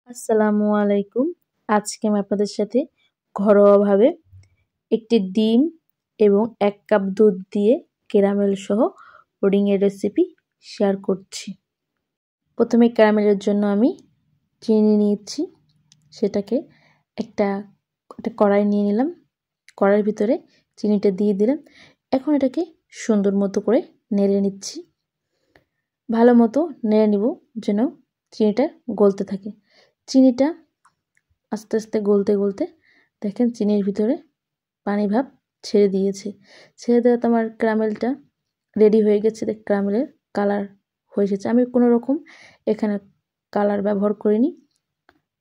আসসালামু আলাইকুম। আজকে আমি আপনাদের সাথে ঘরোয়াভাবে একটি ডিম এবং ১ কাপ দুধ দিয়ে ক্যারামেল সহ পুডিংয়ের রেসিপি শেয়ার করছি। প্রথমে ক্যারামেলের জন্য আমি চিনি নিয়েছি, সেটাকে একটা কড়াই নিয়ে নিলাম। কড়াইয়ের ভিতরে চিনিটা দিয়ে দিলাম। এখন এটাকে সুন্দর মতো করে নেড়ে নিচ্ছি। ভালো মতো নেড়ে নিব যেন চিনিটা গলতে থাকে। চিনিটা আস্তে আস্তে গলতে গলতে দেখেন চিনির ভিতরে পানি ভাব ছেড়ে দিয়েছে। ছেড়ে দেওয়াতে আমার ক্যারামেলটা রেডি হয়ে গেছে। ক্যারামেলের কালার হয়ে এসেছে। আমি কোনো রকম এখানে কালার ব্যবহার করিনি।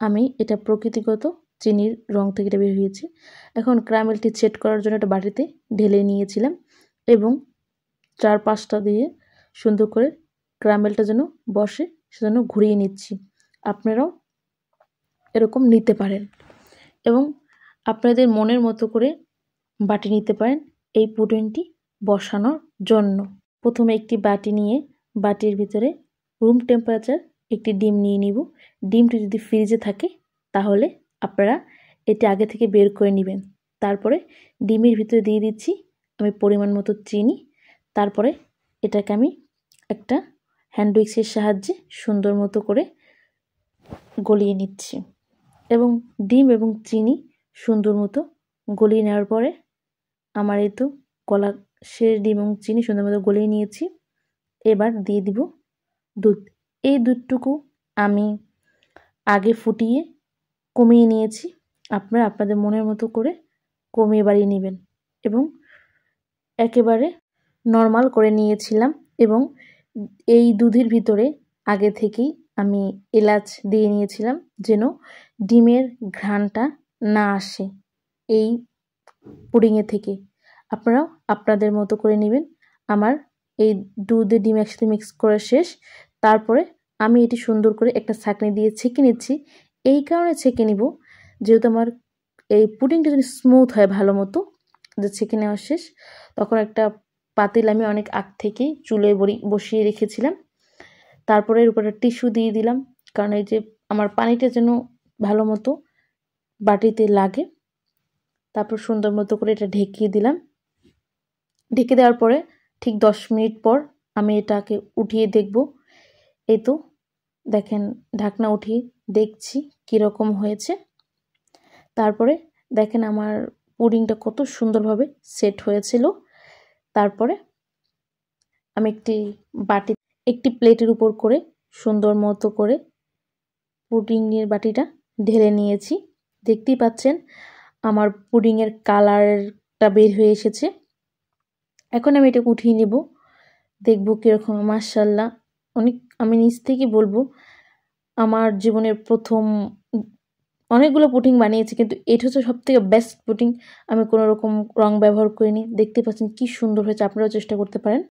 আমি এটা প্রকৃতিগত চিনির রং থেকে এটা বের হয়েছে। এখন ক্যারামেলটি সেট করার জন্য একটা বাটিতে ঢেলে নিয়েছিলাম এবং ৪-৫টা দিয়ে সুন্দর করে ক্যারামেলটা যেন বসে সেজন্য ঘুরিয়ে নিচ্ছি। আপনারাও এরকম নিতে পারেন এবং আপনাদের মনের মতো করে বাটি নিতে পারেন এই পুডিংটি বসানোর জন্য। প্রথমে একটি বাটি নিয়ে বাটির ভিতরে রুম টেম্পারেচার একটি ডিম নিয়ে নিব। ডিমটি যদি ফ্রিজে থাকে তাহলে আপনারা এটি আগে থেকে বের করে নেবেন। তারপরে ডিমের ভিতরে দিয়ে দিচ্ছি আমি পরিমাণ মতো চিনি। তারপরে এটাকে আমি একটা হ্যান্ড উইক্সের সাহায্যে সুন্দর মতো করে গলিয়ে নিচ্ছি এবং ডিম এবং চিনি সুন্দর মতো গলিয়ে নেওয়ার পরে আমার এই তো গলা শেষ। ডিম এবং চিনি সুন্দর মতো গলিয়ে নিয়েছি। এবার দিয়ে দিব দুধ। এই দুধটুকু আমি আগে ফুটিয়ে কমিয়ে নিয়েছি। আপনারা আপনাদের মনের মতো করে কমিয়ে বাড়িয়ে নেবেন এবং একেবারে নর্মাল করে নিয়েছিলাম এবং এই দুধের ভিতরে আগে থেকেই আমি এলাচ দিয়ে নিয়েছিলাম যেন ডিমের ঘ্রাণটা না আসে এই পুডিংয়ে থেকে। আপনারাও আপনাদের মতো করে নেবেন। আমার এই দুধে ডিম একসাথে মিক্স করা শেষ। তারপরে আমি এটি সুন্দর করে একটা ছাঁকনি দিয়ে ছেঁকে নিচ্ছি। এই কারণে ছেঁকে নিব যেহেতু আমার এই পুডিংটা যদি স্মুথ হয় ভালো মতো, যে ছেঁকে নেওয়া শেষ তখন একটা পাতিল আমি অনেক আগ থেকেই চুলে বসিয়ে রেখেছিলাম। তারপরে এর উপরে টিস্যু দিয়ে দিলাম কারণ এই যে আমার পানিটা যেন ভালো মতো বাটিতে লাগে। তারপর সুন্দর মতো করে এটা ঢেকে দিলাম। ঢেকে দেওয়ার পরে ঠিক 10 মিনিট পর আমি এটাকে উঠিয়ে দেখব। এই তো দেখেন ঢাকনা উঠিয়ে দেখছি কীরকম হয়েছে। তারপরে দেখেন আমার পুডিংটা কত সুন্দরভাবে সেট হয়েছিল। তারপরে আমি একটি প্লেটের উপর করে সুন্দর মতো করে পুডিংয়ের বাটিটা ঢেলে নিয়েছি। দেখতেই পাচ্ছেন আমার পুডিংয়ের কালারটা বের হয়ে এসেছে। এখন আমি এটা উঠিয়ে নেব, দেখব কীরকম। মাশাআল্লাহ, আমি নিজ থেকে বলবো আমার জীবনের প্রথম অনেকগুলো পুডিং বানিয়েছি কিন্তু এটা হচ্ছে সবথেকে বেস্ট পুডিং। আমি কোনো রকম রং ব্যবহার করিনি। দেখতে পাচ্ছেন কি সুন্দর হয়েছে। আপনারাও চেষ্টা করতে পারেন।